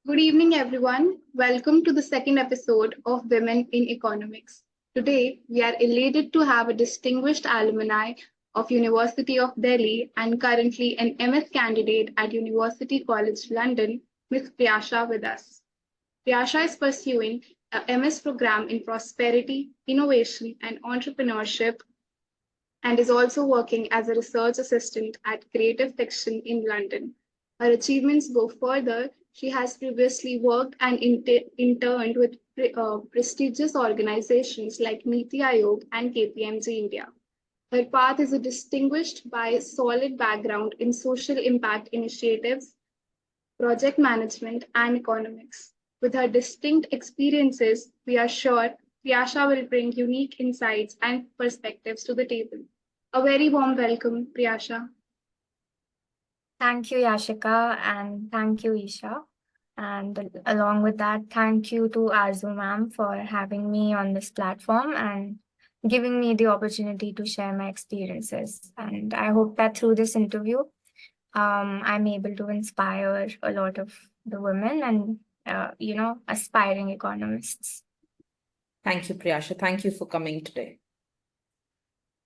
Good evening, everyone. Welcome to the second episode of Women in Economics. Today, we are elated to have a distinguished alumni of University of Delhi and currently an MS candidate at University College London, Ms. Priyasha with us. Priyasha is pursuing a MS program in prosperity, innovation, and entrepreneurship and is also working as a research assistant at Creative Fiction in London. Her achievements go further. She has previously worked and interned with prestigious organizations like Niti Aayog and KPMG India. Her path is distinguished by a solid background in social impact initiatives, project management, and economics. With her distinct experiences, we are sure Priyasha will bring unique insights and perspectives to the table. A very warm welcome, Priyasha. Thank you, Yashika, and thank you, Isha. And along with that, thank you to Arzu ma'am for having me on this platform and giving me the opportunity to share my experiences. And I hope that through this interview, I'm able to inspire a lot of the women and, aspiring economists. Thank you, Priyasha. Thank you for coming today.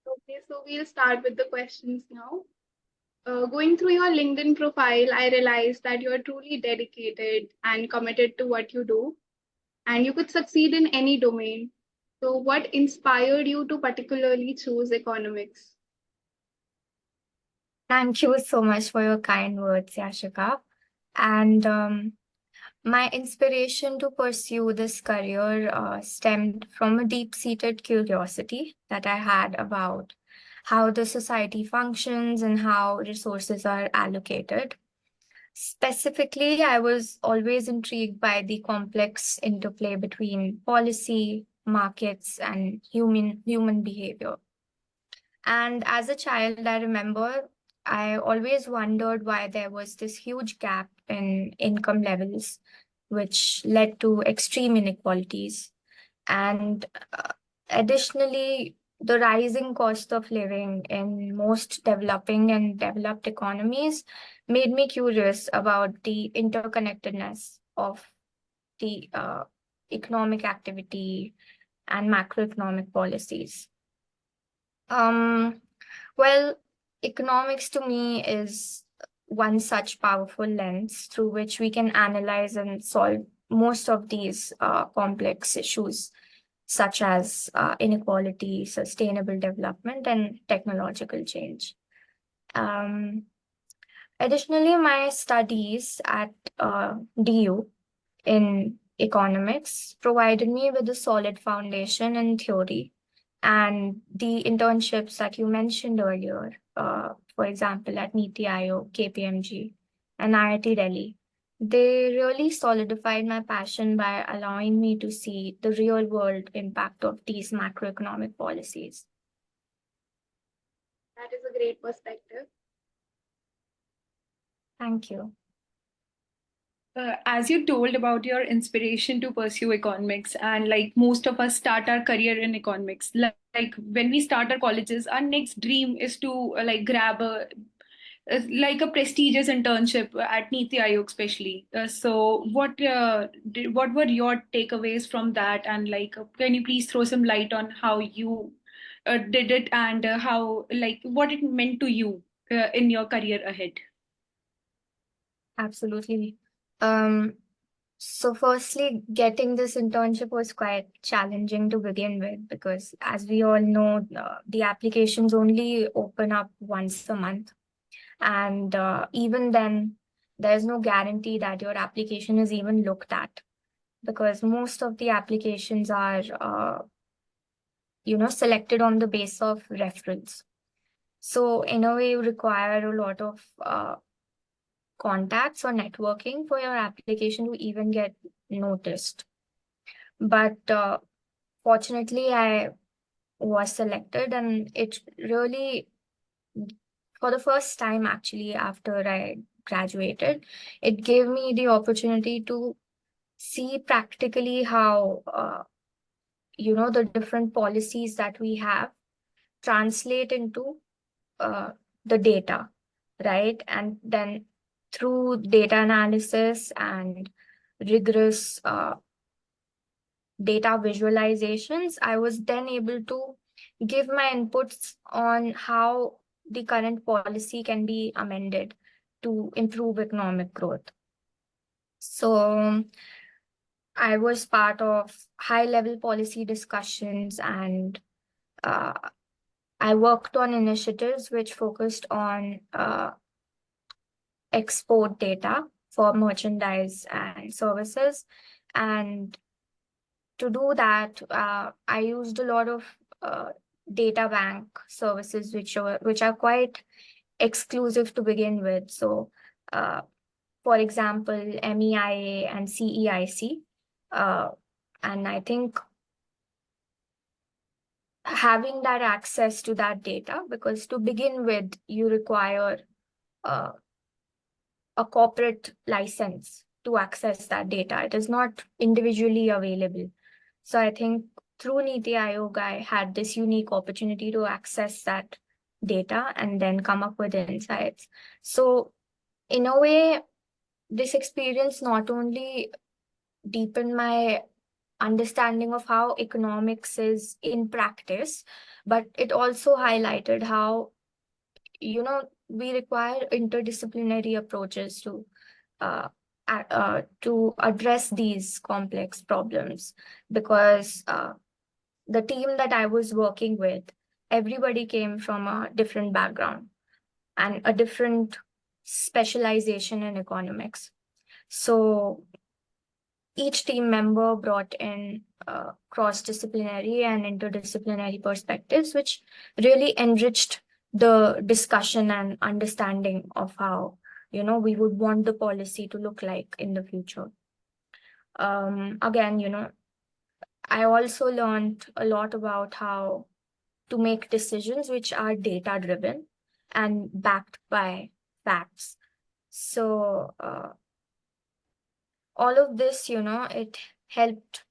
Okay, so we'll start with the questions now. Going through your LinkedIn profile, I realized that you are truly dedicated and committed to what you do, and you could succeed in any domain. So, what inspired you to particularly choose economics? Thank you so much for your kind words, Yashika. And my inspiration to pursue this career stemmed from a deep-seated curiosity that I had about how the society functions and how resources are allocated. Specifically, I was always intrigued by the complex interplay between policy, markets, and human behavior. And as a child, I remember I always wondered why there was this huge gap in income levels, which led to extreme inequalities. And additionally, the rising cost of living in most developing and developed economies made me curious about the interconnectedness of the economic activity and macroeconomic policies. Well, economics to me is one such powerful lens through which we can analyze and solve most of these complex issues, such as inequality, sustainable development, and technological change. Additionally, my studies at DU in economics provided me with a solid foundation in theory and the internships that you mentioned earlier, for example, at Niti Aayog, KPMG, and IIT Delhi, they really solidified my passion by allowing me to see the real world impact of these macroeconomic policies. That is a great perspective. Thank you. As you told about your inspiration to pursue economics, and like most of us start our career in economics, like when we start our colleges, our next dream is to grab a prestigious internship at Niti Aayog, especially. So, what were your takeaways from that? And can you please throw some light on how you did it and how what it meant to you in your career ahead? Absolutely. So firstly, getting this internship was quite challenging to begin with because, as we all know, the applications only open up once a month. And even then, there's no guarantee that your application is even looked at because most of the applications are, selected on the base of reference. So in a way, you require a lot of contacts or networking for your application to even get noticed. But fortunately, I was selected, and it really, for the first time actually after I graduated, it gave me the opportunity to see practically how, the different policies that we have translate into the data, right? And then through data analysis and rigorous data visualizations, I was then able to give my inputs on how the current policy can be amended to improve economic growth. So I was part of high-level policy discussions, and I worked on initiatives which focused on export data for merchandise and services. And to do that, I used a lot of data bank services which are quite exclusive to begin with. So, for example, MEIA and CEIC. And I think having that access to that data, because to begin with, you require a corporate license to access that data. It is not individually available. So I think through Niti Aayog, I had this unique opportunity to access that data and then come up with insights. So in a way, this experience not only deepened my understanding of how economics is in practice, but it also highlighted how, we require interdisciplinary approaches to address these complex problems, because the team that I was working with, everybody came from a different background and a different specialization in economics. So each team member brought in cross-disciplinary and interdisciplinary perspectives, which really enriched the discussion and understanding of how, we would want the policy to look like in the future. Again, I also learned a lot about how to make decisions which are data-driven and backed by facts. So all of this, it helped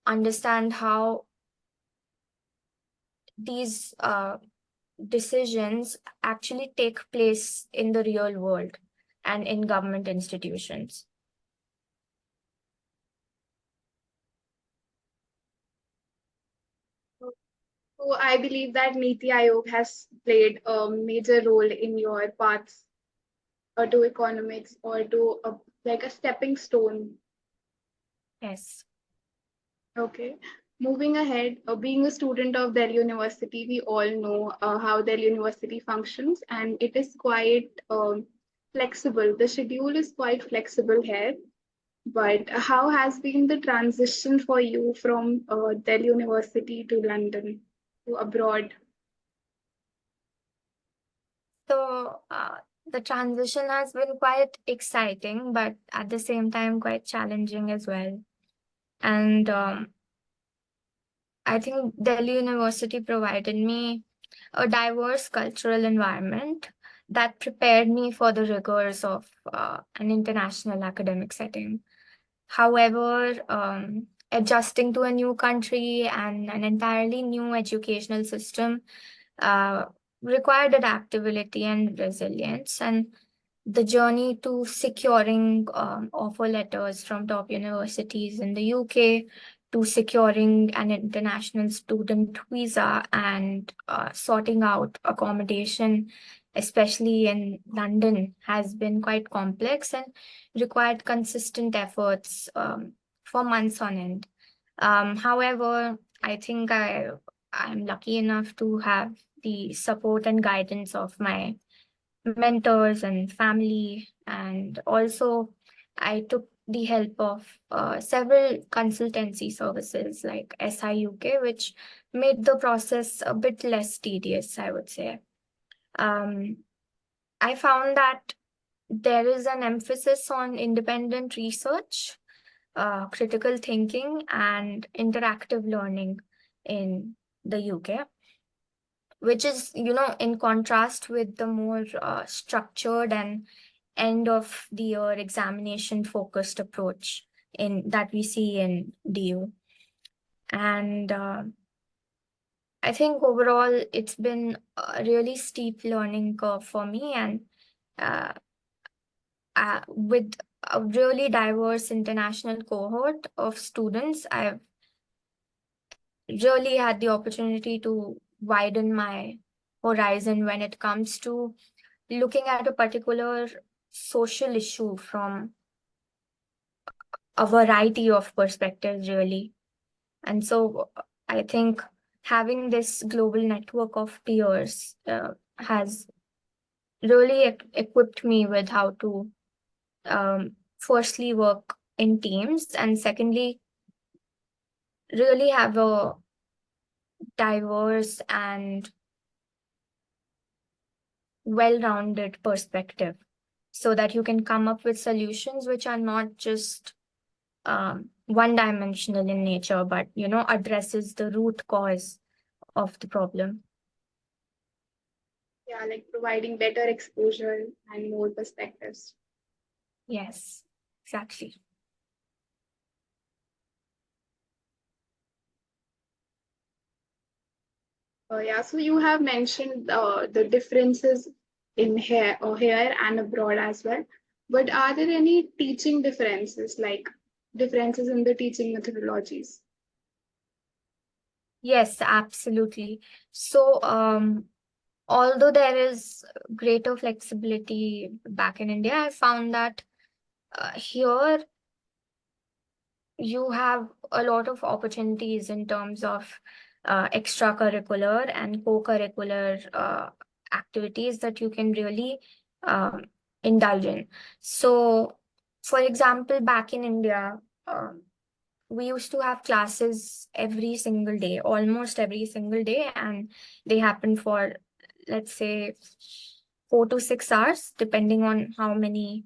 understand how these decisions actually take place in the real world and in government institutions. So I believe that Niti Aayog has played a major role in your paths to economics, or to like a stepping stone. Yes. Okay. Moving ahead, being a student of Delhi University, we all know how Delhi University functions, and it is quite flexible. The schedule is quite flexible here. But how has been the transition for you from Delhi University to London, to abroad? So the transition has been quite exciting, but at the same time quite challenging as well. And I think Delhi University provided me a diverse cultural environment that prepared me for the rigors of an international academic setting. However, adjusting to a new country and an entirely new educational system required adaptability and resilience. And the journey to securing offer letters from top universities in the UK, to securing an international student visa, and sorting out accommodation, especially in London, has been quite complex and required consistent efforts for months on end. However, I think I'm lucky enough to have the support and guidance of my mentors and family, and also I took the help of several consultancy services like SIUK, which made the process a bit less tedious, I would say. I found that there is an emphasis on independent research, critical thinking, and interactive learning in the UK, which is, in contrast with the more structured and end of the year examination focused approach in that we see in DU. And I think overall it's been a really steep learning curve for me, and with a really diverse international cohort of students. I've really had the opportunity to widen my horizon when it comes to looking at a particular social issue from a variety of perspectives, really. And so I think having this global network of peers has really equipped me with how to firstly work in teams, and secondly, really have a diverse and well-rounded perspective so that you can come up with solutions which are not just one-dimensional in nature, but addresses the root cause of the problem. Yeah, like providing better exposure and more perspectives. Yes, exactly. Yeah, so you have mentioned the differences in here and abroad as well. But are there any teaching differences, like differences in the teaching methodologies? Yes, absolutely. So, although there is greater flexibility back in India, I found that here you have a lot of opportunities in terms of extracurricular and co-curricular activities that you can really um, indulge in. So, for example, back in India, we used to have classes every single day, almost every single day, and they happen for, let's say, 4 to 6 hours, depending on how many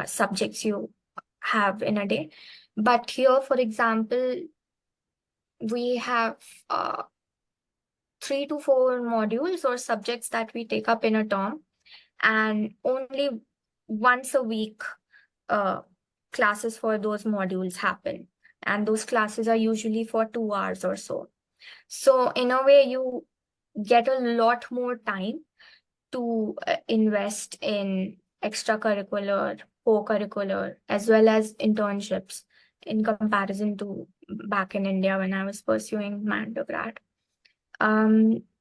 subjects you have in a day. But here, for example, we have 3 to 4 modules or subjects that we take up in a term, and only once a week uh, classes for those modules happen. And those classes are usually for 2 hours or so. So, in a way, you get a lot more time to invest in extracurricular, co-curricular, as well as internships in comparison to back in India when I was pursuing my undergrad.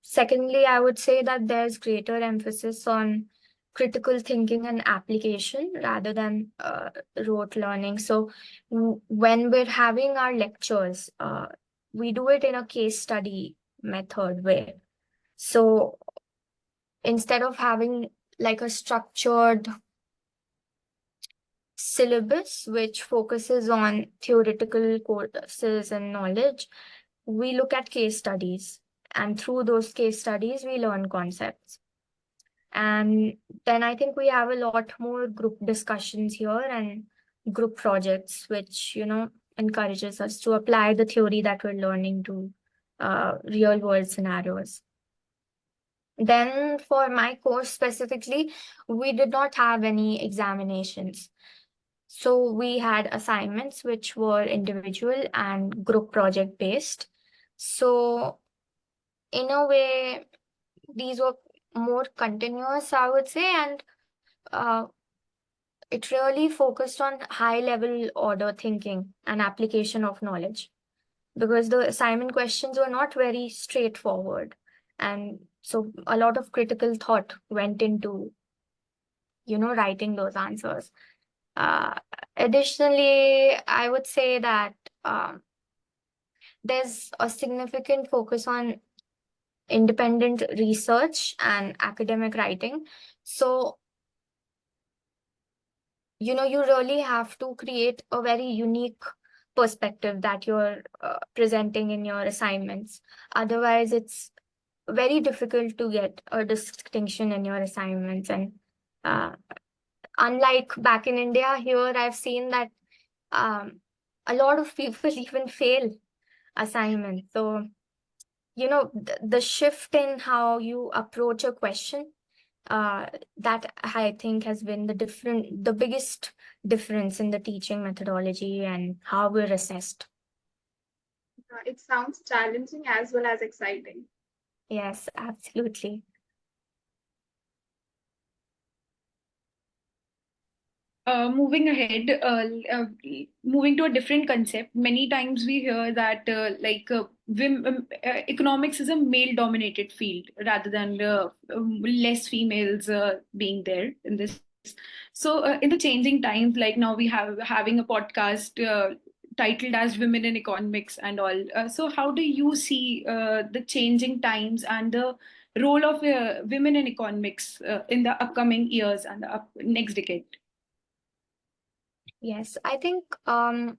Secondly, I would say that there's greater emphasis on critical thinking and application rather than rote learning. So when we're having our lectures, we do it in a case study method way. So instead of having like a structured syllabus which focuses on theoretical courses and knowledge, we look at case studies. And through those case studies, we learn concepts. And then I think we have a lot more group discussions here and group projects, which, encourages us to apply the theory that we're learning to real world scenarios. Then for my course specifically, we did not have any examinations. So we had assignments which were individual and group project based. So in a way, these were more continuous, I would say, and it really focused on high level order thinking and application of knowledge, because the assignment questions were not very straightforward. And so a lot of critical thought went into, writing those answers. Additionally, I would say that there's a significant focus on independent research and academic writing. So, you really have to create a very unique perspective that you're presenting in your assignments. Otherwise, it's very difficult to get a distinction in your assignments. And unlike back in India, here I've seen that a lot of people even fail assignments. So, the shift in how you approach a question, that I think has been the biggest difference in the teaching methodology and how we're assessed. It sounds challenging as well as exciting. Yes, absolutely. moving ahead, moving to a different concept, many times we hear that economics is a male-dominated field rather than less females being there in this. So, in the changing times, like now we have having a podcast titled as "Women in Economics" and all. So, how do you see the changing times and the role of women in economics in the upcoming years and the next decade? Yes, I think I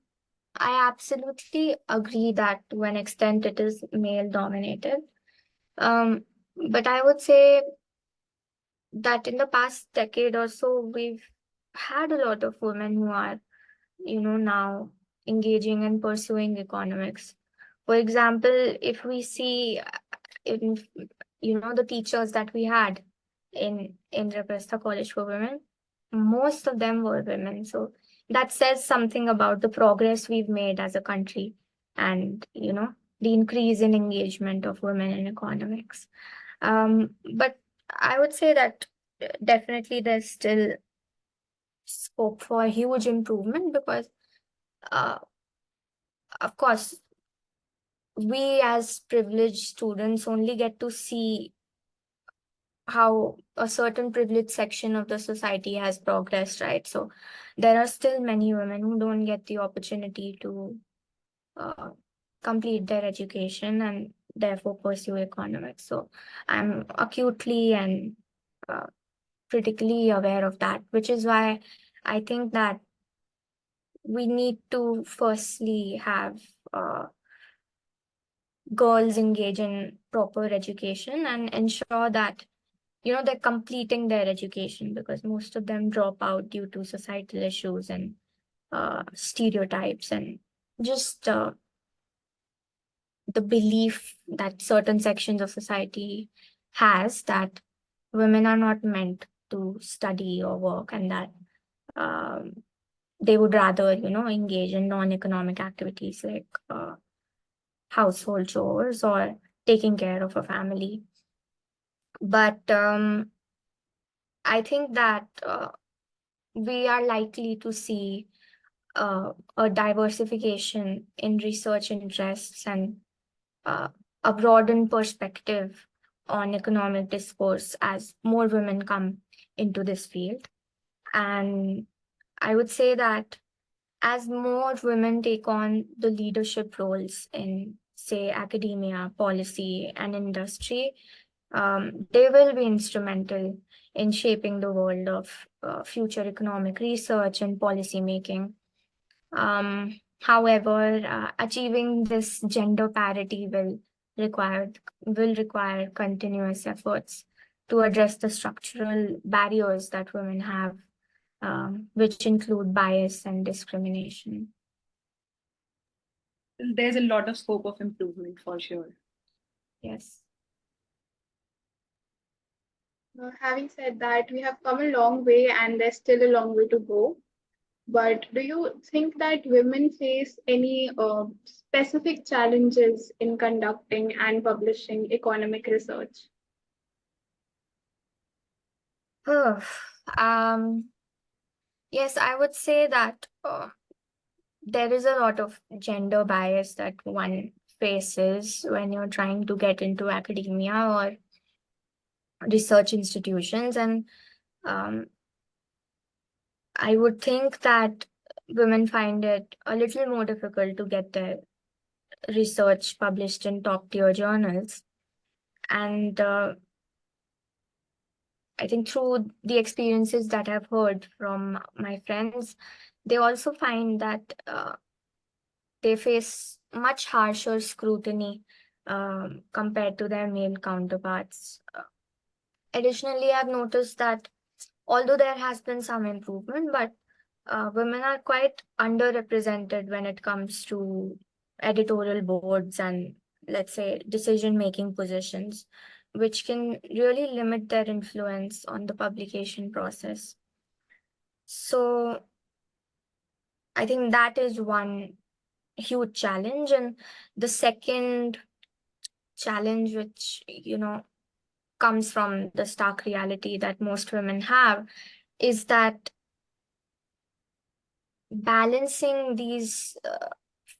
absolutely agree that to an extent it is male dominated. But I would say that in the past decade or so, we've had a lot of women who are, now engaging and pursuing economics. For example, if we see in, the teachers that we had in Indraprastha College for Women, most of them were women. So that says something about the progress we've made as a country and, the increase in engagement of women in economics. But I would say that definitely there's still scope for a huge improvement because, uh, of course, we as privileged students only get to see how a certain privileged section of the society has progressed, right? So there are still many women who don't get the opportunity to uh, complete their education and therefore pursue economics. So I'm acutely and uh, critically aware of that, which is why I think that we need to firstly have girls engage in proper education and ensure that they're completing their education, because most of them drop out due to societal issues and stereotypes and just the belief that certain sections of society has that women are not meant to study or work, and that um, they would rather engage in non-economic activities like household chores or taking care of a family. But I think that we are likely to see a diversification in research interests and a broadened perspective on economic discourse as more women come into this field. And I would say that as more women take on the leadership roles in, say, academia, policy, and industry, they will be instrumental in shaping the world of future economic research and policy making. However, achieving this gender parity will require continuous efforts to address the structural barriers that women have, which include bias and discrimination. There's a lot of scope of improvement for sure. Yes. Having said that, we have come a long way and there's still a long way to go. But do you think that women face any specific challenges in conducting and publishing economic research? Yes, I would say that there is a lot of gender bias that one faces when you're trying to get into academia or research institutions. And um, I would think that women find it a little more difficult to get their research published in top tier journals. And I think through the experiences that I've heard from my friends, they also find that they face much harsher scrutiny compared to their male counterparts. Additionally, I've noticed that although there has been some improvement, but women are quite underrepresented when it comes to editorial boards and, let's say, decision-making positions, which can really limit their influence on the publication process. So I think that is one huge challenge. And the second challenge, which, comes from the stark reality that most women have, is that balancing these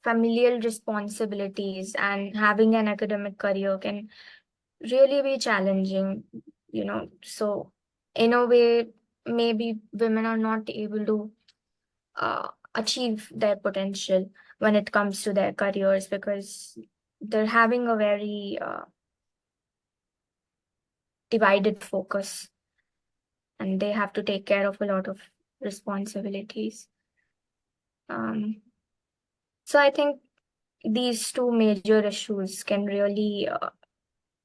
familial responsibilities and having an academic career can really be challenging, So, in a way, maybe women are not able to achieve their potential when it comes to their careers because they're having a very divided focus and they have to take care of a lot of responsibilities. So I think these two major issues can really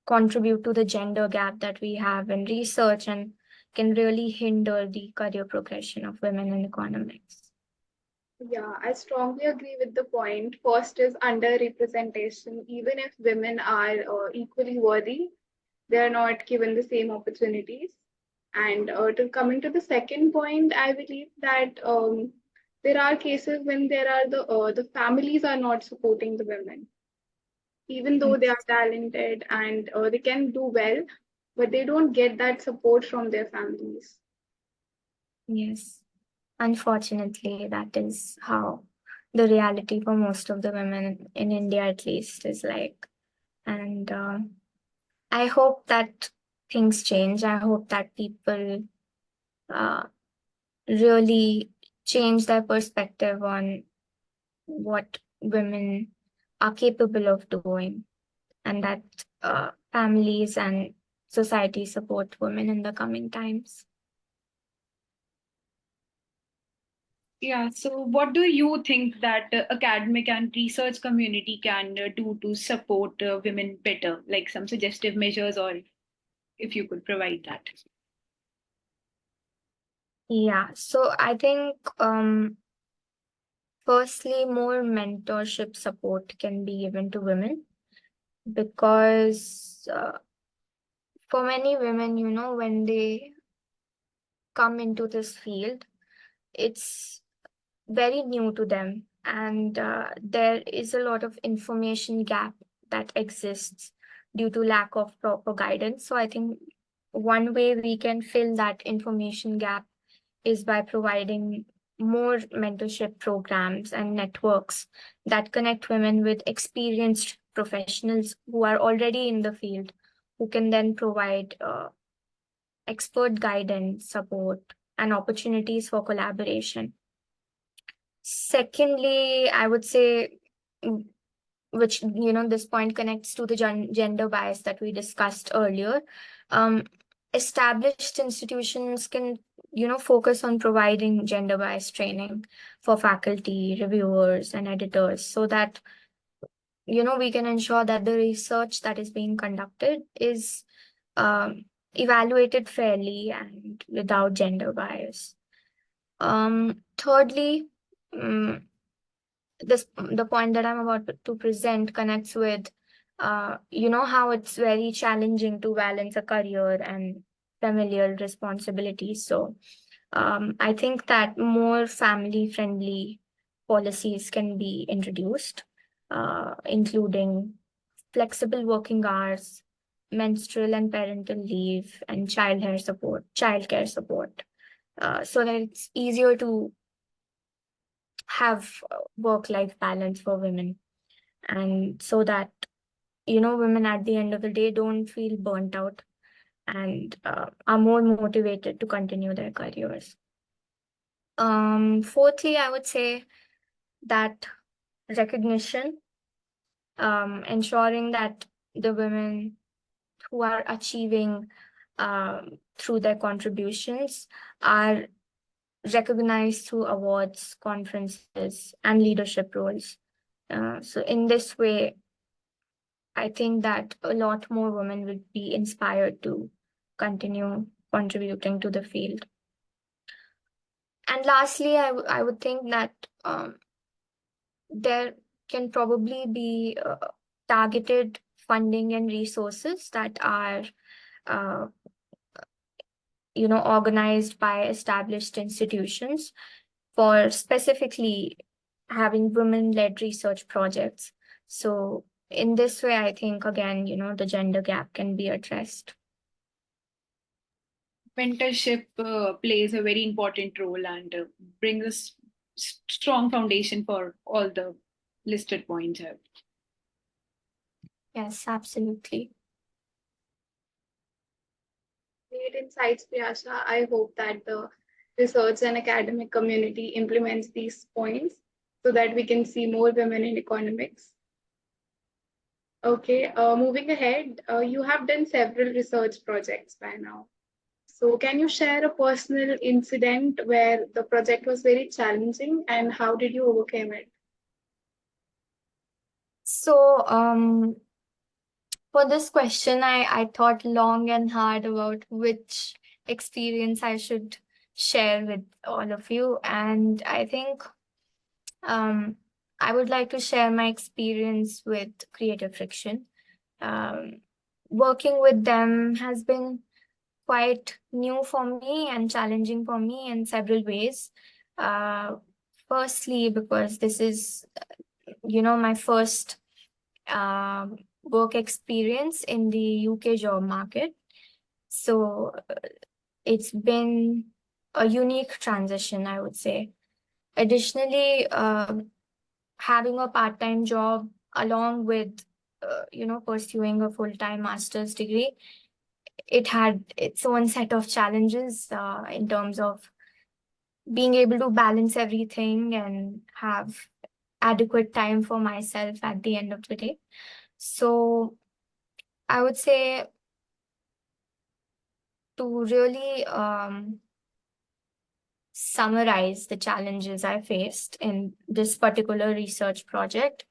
contribute to the gender gap that we have in research and can really hinder the career progression of women in economics. Yeah, I strongly agree with the point. First is underrepresentation. Even if women are equally worthy, they are not given the same opportunities. And to coming to the second point, I believe that there are cases when there are the families are not supporting the women, even though they are talented and they can do well, but they don't get that support from their families. Yes, unfortunately, that is how the reality for most of the women in India, at least, is like. And I hope that things change. I hope that people really change their perspective on what women are capable of doing, and that families and society support women in the coming times. Yeah, so what do you think that academic and research community can do to support women better, like some suggestive measures, or if you could provide that? Yeah, so I think firstly, more mentorship support can be given to women because for many women, when they come into this field, it's very new to them, and there is a lot of information gap that exists due to lack of proper guidance. So I think one way we can fill that information gap is by providing more mentorship programs and networks that connect women with experienced professionals who are already in the field, who can then provide expert guidance, support, and opportunities for collaboration. Secondly, I would say, which, this point connects to the gender bias that we discussed earlier. Established institutions can, focus on providing gender bias training for faculty, reviewers, and editors so that, we can ensure that the research that is being conducted is evaluated fairly and without gender bias. Thirdly, the point that I'm about to present connects with, how it's very challenging to balance a career and familial responsibilities. So I think that more family-friendly policies can be introduced, including flexible working hours, menstrual and parental leave, and childcare support, so that it's easier to have work-life balance for women, and so that women at the end of the day don't feel burnt out and are more motivated to continue their careers. Fourthly, I would say that recognition, ensuring that the women who are achieving through their contributions are recognized through awards, conferences, and leadership roles. So in this way, I think that a lot more women will be inspired to continue contributing to the field. And lastly, I would think that there can probably be targeted funding and resources that are organized by established institutions for specifically having women-led research projects. So in this way, I think, again, the gender gap can be addressed. Mentorship plays a very important role and brings us strong foundation for all the listed points here. Yes, absolutely. Great insights, Priyasha. I hope that the research and academic community implements these points so that we can see more women in economics. Okay, moving ahead, you have done several research projects by now. So, can you share a personal incident where the project was very challenging and how did you overcome it? So, for this question, I thought long and hard about which experience I should share with all of you. And I think I would like to share my experience with Creative Friction. Working with them has been quite new for me and challenging for me in several ways. Firstly, because this is, my first work experience in the UK job market. So it's been a unique transition, I would say. Additionally, having a part-time job along with, pursuing a full-time master's degree, it had its own set of challenges in terms of being able to balance everything and have adequate time for myself at the end of the day. So I would say to really summarize the challenges I faced in this particular research project,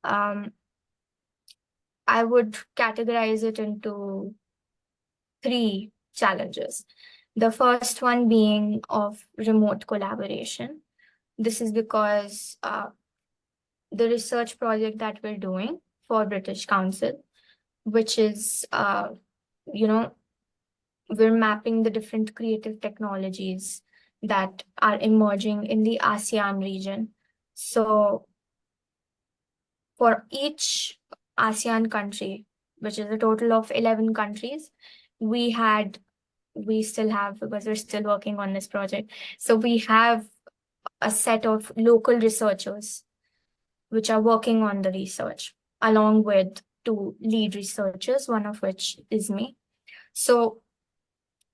I would categorize it into 3 challenges. The first one being of remote collaboration. This is because the research project that we're doing for British Council, which is, we're mapping the different creative technologies that are emerging in the ASEAN region. So for each ASEAN country, which is a total of 11 countries, we still have, because we're still working on this project, so we have a set of local researchers which are working on the research, along with 2 lead researchers, one of which is me. So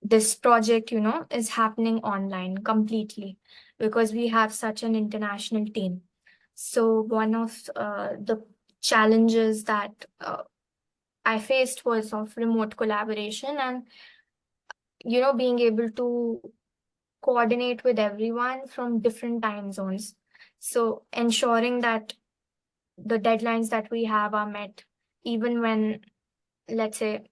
this project, is happening online completely because we have such an international team. So one of the challenges that I faced was of remote collaboration and, being able to coordinate with everyone from different time zones. So ensuring that the deadlines that we have are met, even when, let's say,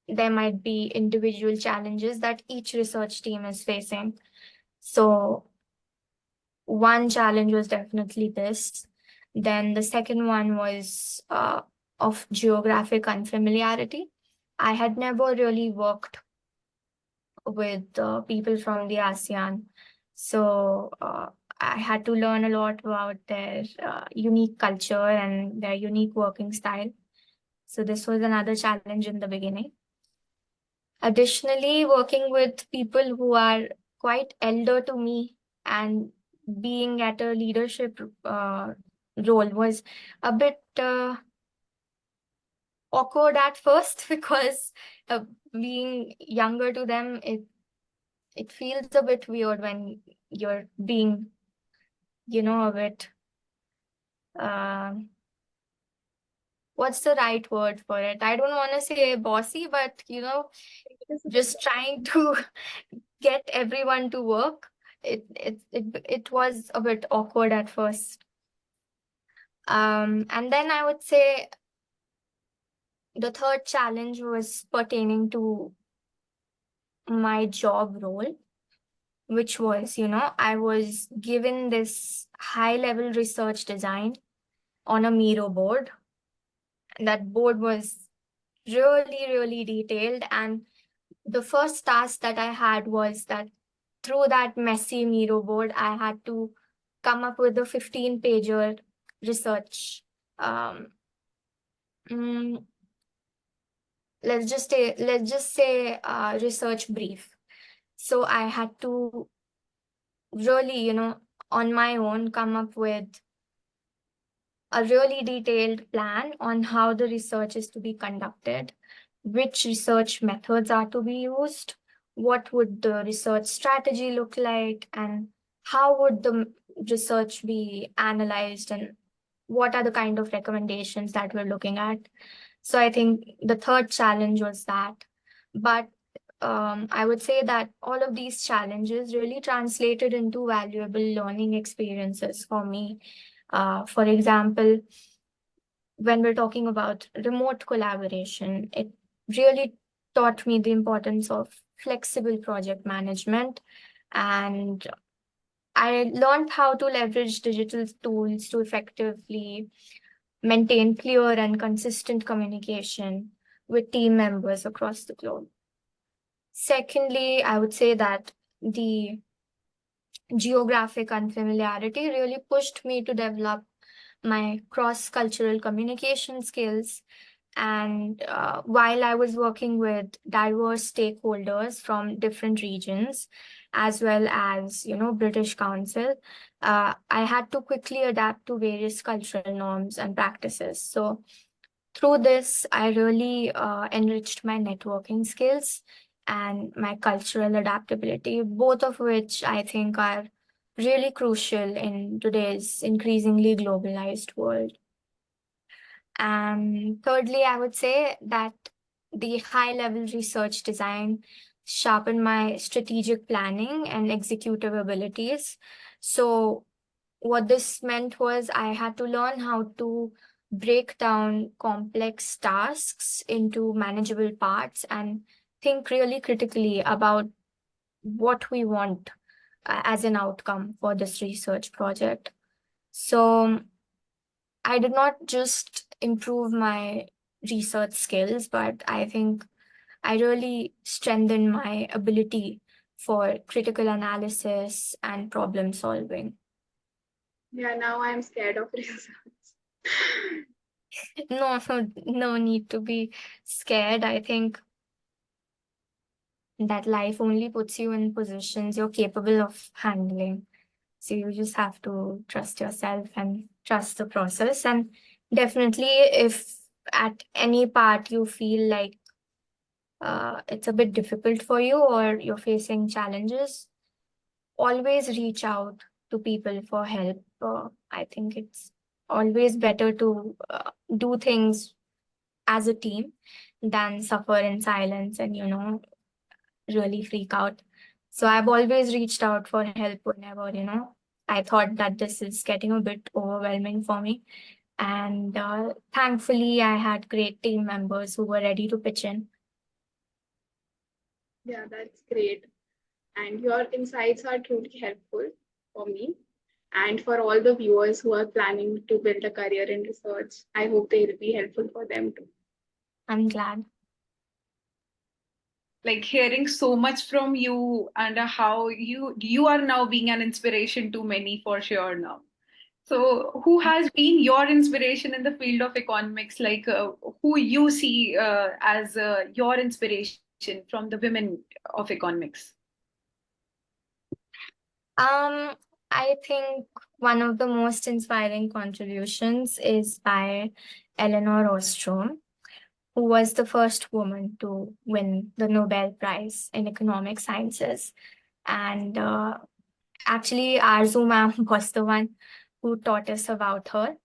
there might be individual challenges that each research team is facing. So one challenge was definitely this. Then the second one was of geographic unfamiliarity. I had never really worked with people from the ASEAN. So I had to learn a lot about their unique culture and their unique working style. So this was another challenge in the beginning. Additionally, working with people who are quite elder to me and being at a leadership role was a bit awkward at first because being younger to them, it feels a bit weird when you're being, a bit, what's the right word for it? I don't want to say bossy, but, just trying to get everyone to work. It was a bit awkward at first. And then I would say the third challenge was pertaining to my job role, which was, I was given this high-level research design on a Miro board. That board was really, really detailed. And the first task that I had was that through that messy Miro board, I had to come up with a 15-pager research. Let's just say research brief. So I had to really, on my own, come up with a really detailed plan on how the research is to be conducted, which research methods are to be used, what would the research strategy look like, and how would the research be analyzed, and what are the kind of recommendations that we're looking at. So I think the third challenge was that. But I would say that all of these challenges really translated into valuable learning experiences for me. For example, when we're talking about remote collaboration, it really taught me the importance of flexible project management. And I learned how to leverage digital tools to effectively maintain clear and consistent communication with team members across the globe. Secondly, I would say that the geographic unfamiliarity really pushed me to develop my cross-cultural communication skills. And while I was working with diverse stakeholders from different regions, as well as, British Council, I had to quickly adapt to various cultural norms and practices. So through this, I really enriched my networking skills and my cultural adaptability, both of which I think are really crucial in today's increasingly globalized world. And thirdly, I would say that the high-level research design sharpened my strategic planning and executive abilities. So what this meant was I had to learn how to break down complex tasks into manageable parts and think really critically about what we want as an outcome for this research project. So I did not just improve my research skills, but I think I really strengthened my ability for critical analysis and problem solving. Yeah, now I'm scared of results. No need to be scared. I think that life only puts you in positions you're capable of handling. So you just have to trust yourself and trust the process. And definitely, if at any part you feel like it's a bit difficult for you or you're facing challenges, always reach out to people for help. I think it's always better to do things as a team than suffer in silence and, really freak out. So I've always reached out for help whenever, I thought that this is getting a bit overwhelming for me. And thankfully, I had great team members who were ready to pitch in. Yeah, that's great. And your insights are truly helpful for me and for all the viewers who are planning to build a career in research. I hope they will be helpful for them too. I'm glad. Like hearing so much from you and how you are now being an inspiration to many for sure now. So who has been your inspiration in the field of economics? Like who you see as your inspiration from the women of economics? I think one of the most inspiring contributions is by Eleanor Ostrom, who was the first woman to win the Nobel Prize in Economic Sciences. And actually, Arzu ma'am was the one who taught us about her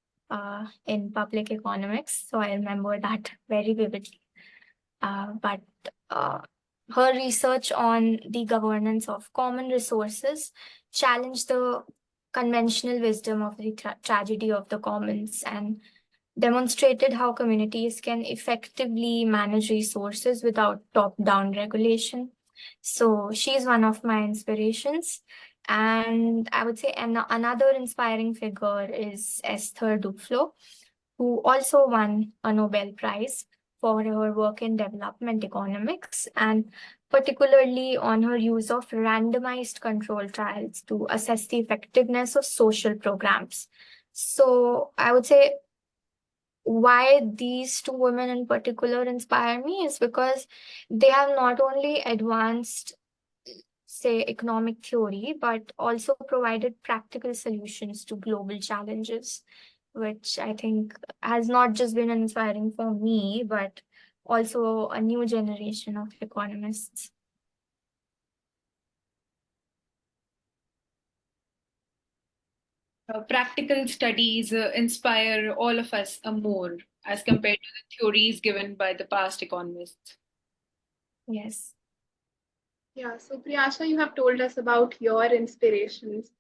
in public economics. So I remember that very vividly. But her research on the governance of common resources challenged the conventional wisdom of the tragedy of the commons and demonstrated how communities can effectively manage resources without top-down regulation. So she's one of my inspirations. And I would say another inspiring figure is Esther Duflo, who also won a Nobel Prize for her work in development economics, and particularly on her use of randomized control trials to assess the effectiveness of social programs. So I would say why these two women in particular inspire me is because they have not only advanced say, economic theory, but also provided practical solutions to global challenges, which I think has not just been inspiring for me, but also a new generation of economists. Practical studies inspire all of us more as compared to the theories given by the past economists. Yes. Yeah, so Priyasha, you have told us about your inspirations,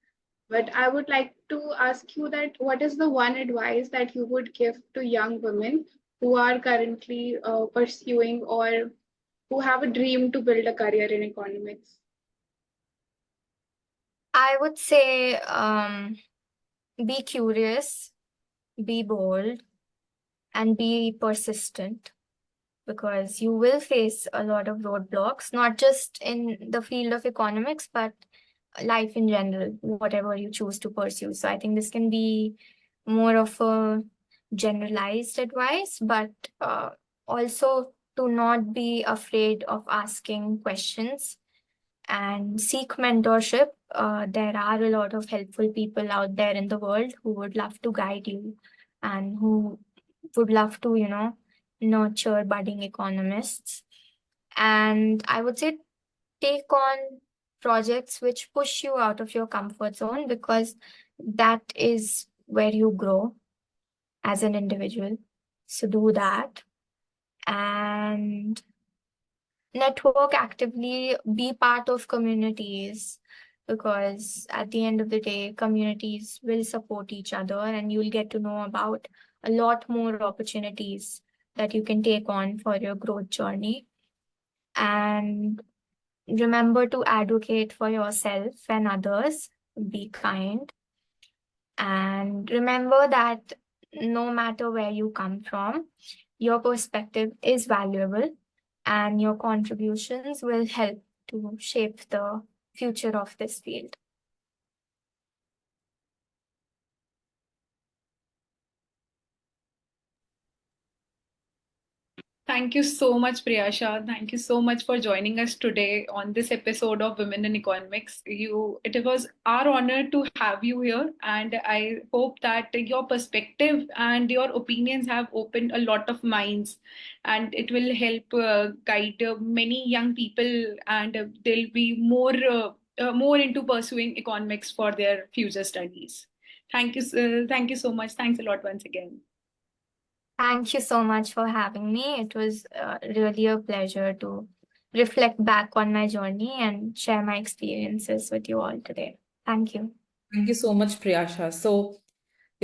but I would like to ask you that what is the one advice that you would give to young women who are currently pursuing or who have a dream to build a career in economics? I would say be curious, be bold, and be persistent, because you will face a lot of roadblocks, not just in the field of economics, but life in general, whatever you choose to pursue. So I think this can be more of a generalized advice, but also to not be afraid of asking questions and seek mentorship. There are a lot of helpful people out there in the world who would love to guide you and who would love to, nurture budding economists. And I would say take on projects which push you out of your comfort zone, because that is where you grow as an individual. So do that and network actively, be part of communities, because at the end of the day, communities will support each other and you'll get to know about a lot more opportunities that you can take on for your growth journey. And remember to advocate for yourself and others, be kind, and remember that no matter where you come from, your perspective is valuable and your contributions will help to shape the future of this field. Thank you so much, Priyasha. Thank you so much for joining us today on this episode of Women in Economics. It was our honor to have you here, and I hope that your perspective and your opinions have opened a lot of minds, and it will help guide many young people, and they'll be more into pursuing economics for their future studies. Thank you so much. Thanks a lot once again. Thank you so much for having me. It was really a pleasure to reflect back on my journey and share my experiences with you all today. Thank you. Thank you so much, Priyasha. So,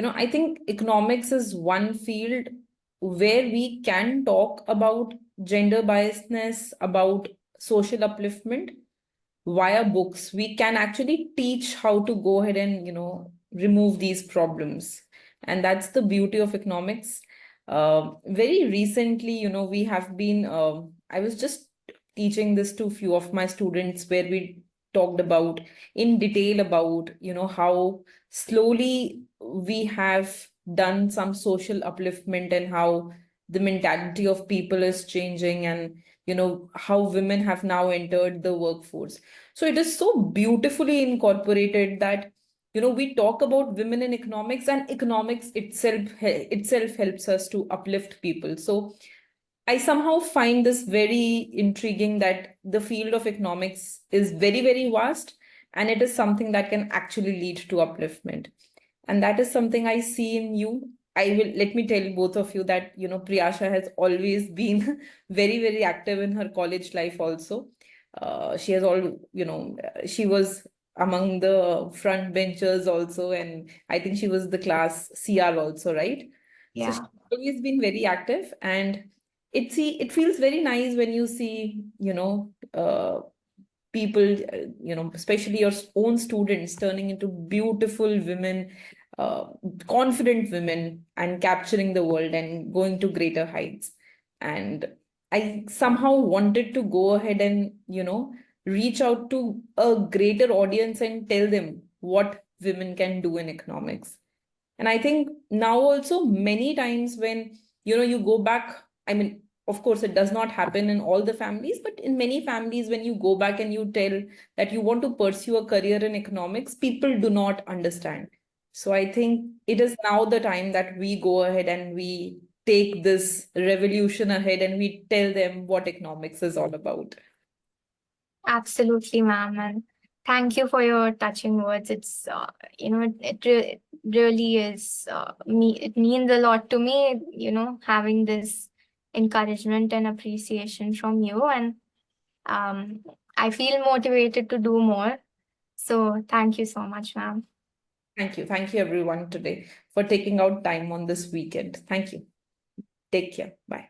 I think economics is one field where we can talk about gender biasness, about social upliftment via books. We can actually teach how to go ahead and, remove these problems. And that's the beauty of economics. Very recently, we have been, I was just teaching this to a few of my students where we talked about in detail about, how slowly we have done some social upliftment and how the mentality of people is changing, and how women have now entered the workforce. So it is so beautifully incorporated that we talk about women in economics, and economics itself helps us to uplift people. So I somehow find this very intriguing that the field of economics is very, very vast, and it is something that can actually lead to upliftment. And that is something I see in you. Let me tell both of you that, Priyasha has always been very, very active in her college life also. She has she was among the front benchers also, and I think she was the class CR also, right? So she's Yeah. always been very active, and it feels very nice when you see, people, especially your own students turning into beautiful women, confident women, and capturing the world and going to greater heights. And I somehow wanted to go ahead and, reach out to a greater audience and tell them what women can do in economics. And I think now also many times when, you go back, I mean, Of course, it does not happen in all the families, but in many families, when you go back and you tell that you want to pursue a career in economics, people do not understand. So I think it is now the time that we go ahead and we take this revolution ahead and we tell them what economics is all about. Absolutely, ma'am. And thank you for your touching words. It's, it really is, it means a lot to me, having this encouragement and appreciation from you. And I feel motivated to do more. So thank you so much, ma'am. Thank you. Thank you, everyone, today for taking out time on this weekend. Thank you. Take care. Bye.